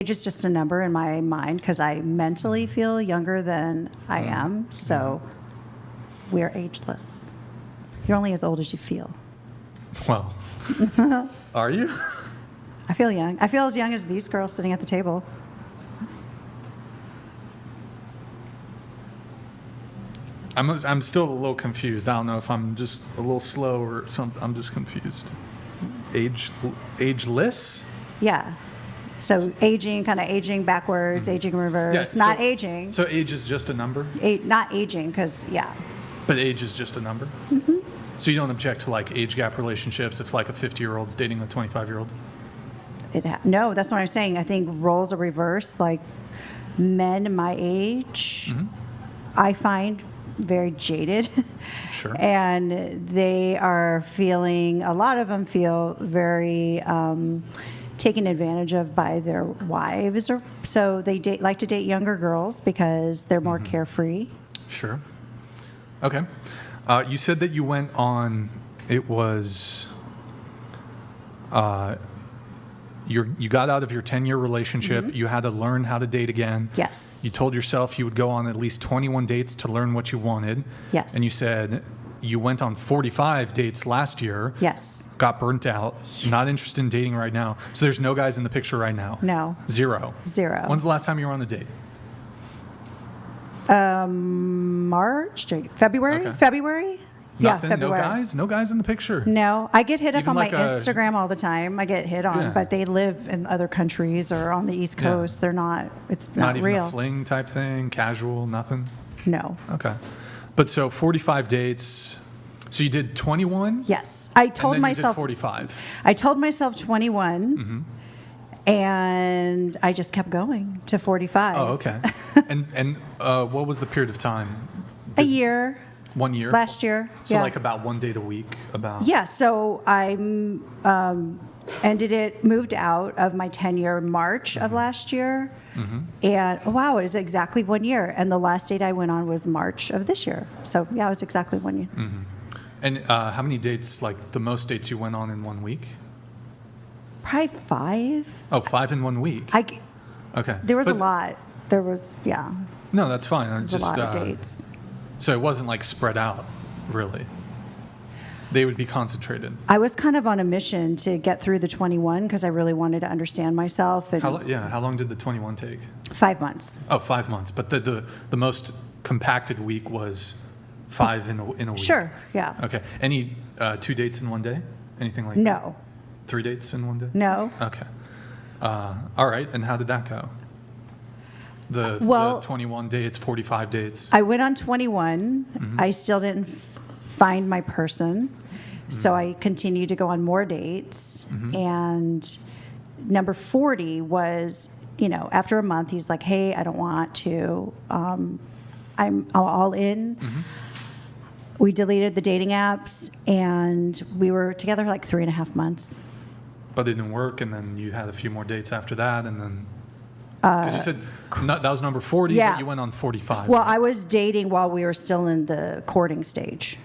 Age is just a number in my mind because I mentally feel younger than I am. So we're ageless. You're only as old as you feel. Well, are you? I feel young. I feel as young as these girls sitting at the table. I'm still a little confused. I don't know if I'm just a little slow or something. I'm just confused. Ageless? Yeah. So aging, kind of aging backwards, aging reverse, Yeah, not aging. So age is just a number? Not aging, because, yeah. But age is just a number? Mm-hmm. So you don't object to like age gap relationships if like a 50-year-old's dating a 25-year-old? No, that's what I'm saying. I think roles are reversed. Like men my age, I find very jaded. Sure. And they are feeling, a lot of them feel very taken advantage of by their wives. So they like to date younger girls because they're more carefree. Sure. Okay. You said that you went on, it was, you got out of your 10-year relationship. You had to learn how to date again. Yes. You told yourself you would go on at least 21 dates to learn what you wanted. Yes. And you said you went on 45 dates last year. Yes. Got burnt out. Not interested in dating right now. So there's no guys in the picture right now? No. Zero. When's the last time you were on a date? February? Okay. February? Nothing? Yeah, February. No guys in the picture? No. I get hit up Even on like my Instagram all the time. I get hit on, Yeah. but they live in other countries or on the East Yeah. Coast. They're not, it's Not not even real. a fling type thing? Casual? Nothing? No. Okay. But so 45 dates. So you did 21? Yes. I And told then myself you did 45. I told myself 21 and I just kept going to 45. Oh, okay. and what was the period of time? A year. 1 year? Last year. So yeah. like about 1 date a week? About. Yeah, so I moved out of my 10-year in March of last year. And wow, it is exactly 1 year. And the last date I went on was March of this year. So yeah, it was exactly 1 year. And how many dates, like the most dates you went on in 1 week? Probably 5. Oh, 5 in 1 week? Okay. There was a But- lot. There was, yeah, No, that's fine. there was a lot of dates. So it wasn't like spread out, really. They would be concentrated. I was kind of on a mission to get through the 21 because I really wanted to understand myself. And How long did the 21 take? 5 months. Oh, 5 months. But the most compacted week was 5 in a week. Sure, yeah. Okay. Any 2 dates in 1 day? Anything like that? No, 3 dates in 1 day? no. Okay. All right. And how did that go? The 21 dates, 45 dates. I went on 21. I still didn't find my person. So I continued to go on more dates. And number 40 was, after a month, he's like, hey, I don't want to. I'm all in. We deleted the dating apps, and we were together like 3.5 months. But it didn't work, and then you had a few more dates after that, and then... Because you said that was number 40, yeah. but you went on 45. Well, I was dating while we were still in the courting stage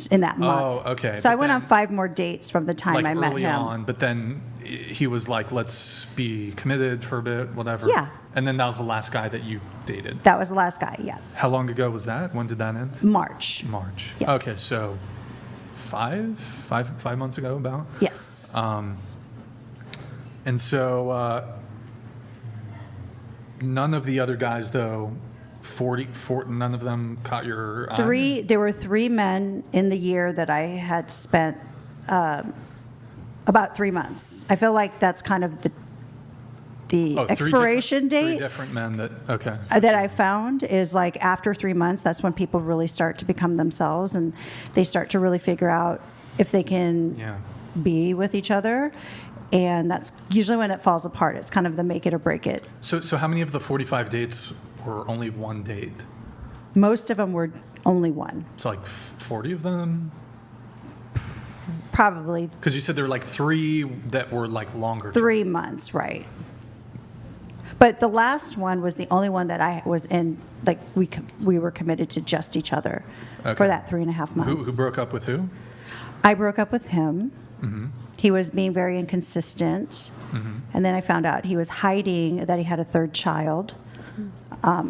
in that month. Oh, okay. So I But went on then- 5 more dates from the time like I met early him. on, but then he was like, let's be committed for a bit, whatever. Yeah. And then that was the last guy that you dated. That was the last guy, yeah. How long ago was that? When did that end? March. March. Yes. Okay, so 5 months ago about? Yes. And so none of the other guys, though, 40, none of them caught your eye? There were 3 men in the year that I had spent about 3 months. I feel like that's kind of the Oh, expiration Three date different men that, okay. that I found is like after 3 months, that's when people really start to become themselves and they start to really figure out if they can Yeah. be with each other. And that's usually when it falls apart. It's kind of the make it or break it. So how many of the 45 dates were only 1 date? Most of them were only one, It's like 40 of them? probably Because you said there were like 3 that were like longer. 3 months, right? But the last one was the only one that I was in, like we were committed to just each other Okay. for that 3.5 months. Who broke up with who? I broke up with him. He was being very inconsistent. And then I found out he was hiding that he had a third child.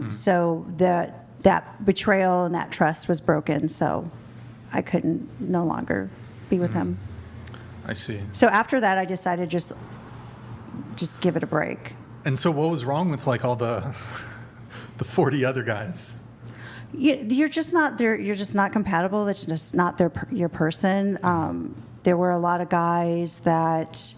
So that betrayal and that trust was broken. So I couldn't no longer be with him. I see. So after that, I decided just give it a break. And so what was wrong with like all the 40 other guys? You're just not there. You're just not compatible. That's just not your person. There were a lot of guys that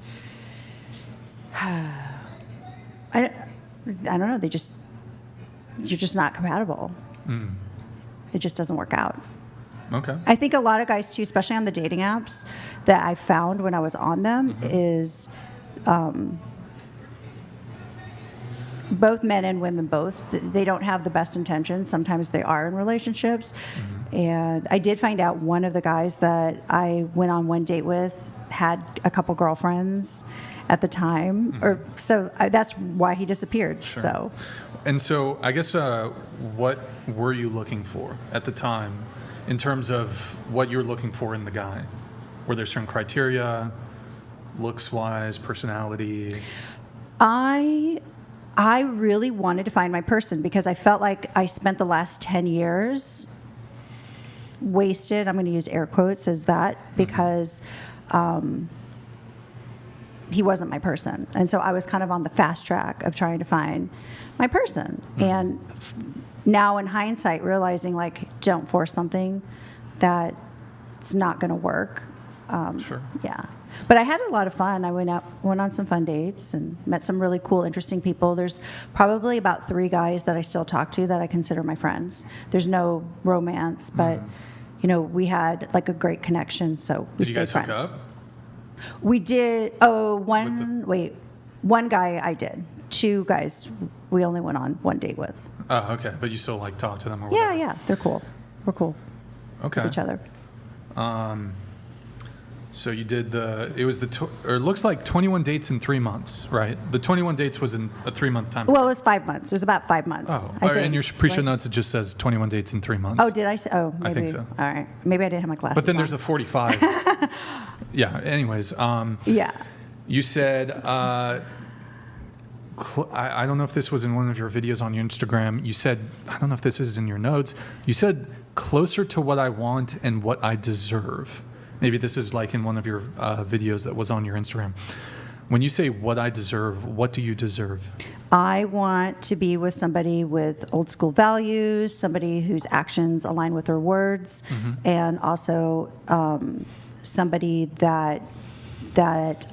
I don't know. You're just not compatible. It just doesn't work out. Okay. I think a lot of guys too, especially on the dating apps, that I found when I was on them is both men and women both. They don't have the best intentions. Sometimes they are in relationships. And I did find out one of the guys that I went on one date with had a couple girlfriends at the time, that's why he disappeared. Sure. So. And so I guess what were you looking for at the time in terms of what you were looking for in the guy? Were there certain criteria, looks-wise, personality? I really wanted to find my person because I felt like I spent the last 10 years wasted. I'm going to use air quotes as that because he wasn't my person. And so I was kind of on the fast track of trying to find my person. And now in hindsight, realizing like, don't force something that's not going to work. Sure. Yeah. But I had a lot of fun. I went on some fun dates and met some really cool, interesting people. There's probably about 3 guys that I still talk to that I consider my friends. There's no romance, but we had like a great connection, so we stayed friends. Did you guys hook up? We did. One guy I did. 2 guys we only went on one date with. Oh, okay. But you still like talk to them or whatever? Yeah, they're cool. We're cool. Okay. With each other. So you did it looks like 21 dates in 3 months, right? The 21 dates was in a 3-month time. Well, it was 5 months. It was about 5 months. In your pre-show notes, it just says 21 dates in 3 months. Oh, did I say? Oh, maybe. I think so. All right. Maybe I didn't have my glasses But then on. there's the 45. Yeah. Anyways. Yeah. You said, I don't know if this was in one of your videos on your Instagram. You said, I don't know if this is in your notes. You said closer to what I want and what I deserve. Maybe this is like in one of your videos that was on your Instagram. When you say what I deserve, what do you deserve? I want to be with somebody with old school values, somebody whose actions align with their words, and also somebody that I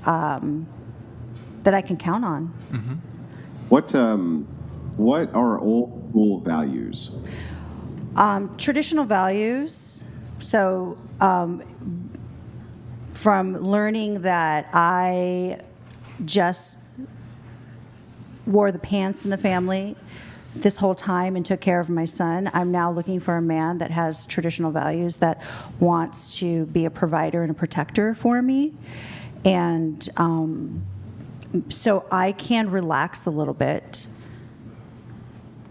can count on. What are old school values? Traditional values. So from learning that I just wore the pants in the family this whole time and took care of my son, I'm now looking for a man that has traditional values, that wants to be a provider and a protector for me. And so I can relax a little bit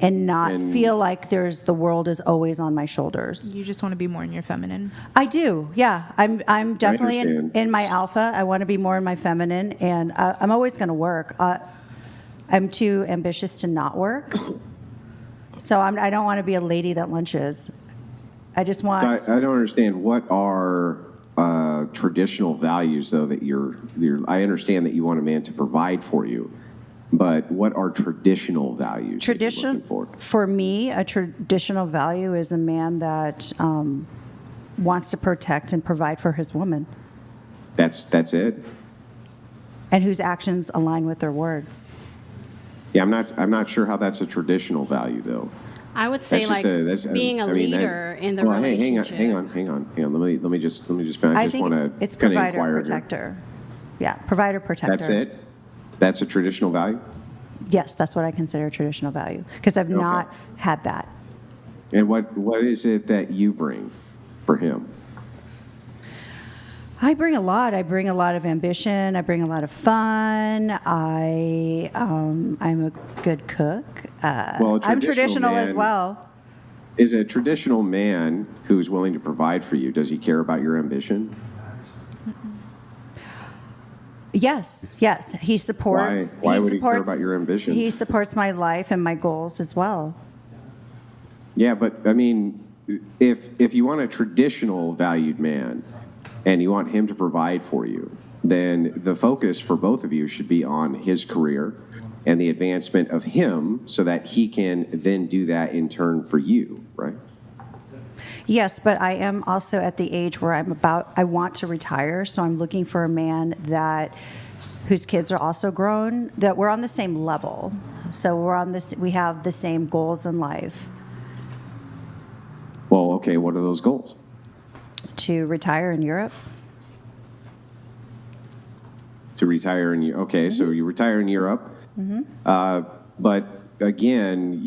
and not feel like the world is always on my shoulders. You just want to be more in your feminine. I do, yeah. I'm definitely in my alpha. I want to be more in my feminine, and I'm always going to work. I'm too ambitious to not work. So I don't want to be a lady that lunches. I just want... I don't understand. What are traditional values, though, that you're... I understand that you want a man to provide for you, but what are traditional values that you're looking for? For me, a traditional value is a man that wants to protect and provide for his woman. That's it? And whose actions align with their words. Yeah, I'm not sure how that's a traditional value, though. I would say being a leader in the relationship. Hang on. Let me just finish. I just want think to it's provider protector. Yeah, provider protector. That's it? That's a traditional value? Yes, that's what I consider a traditional value, because I've not had that. And what is it that you bring for him? I bring a lot. I bring a lot of ambition. I bring a lot of fun. I'm a good cook. I'm traditional as well. Is a traditional man who's willing to provide for you, does he care about your ambition? Yes, yes. He supports. Why would he care about your ambitions? He supports my life and my goals as well. Yeah, but I mean, if you want a traditional valued man and you want him to provide for you, then the focus for both of you should be on his career and the advancement of him so that he can then do that in turn for you, right? Yes, but I am also at the age where I want to retire, so I'm looking for a man whose kids are also grown, that we're on the same level. So we have the same goals in life. Well, okay, what are those goals? To retire in Europe. To retire in Europe. Okay, so you retire in Europe. But again,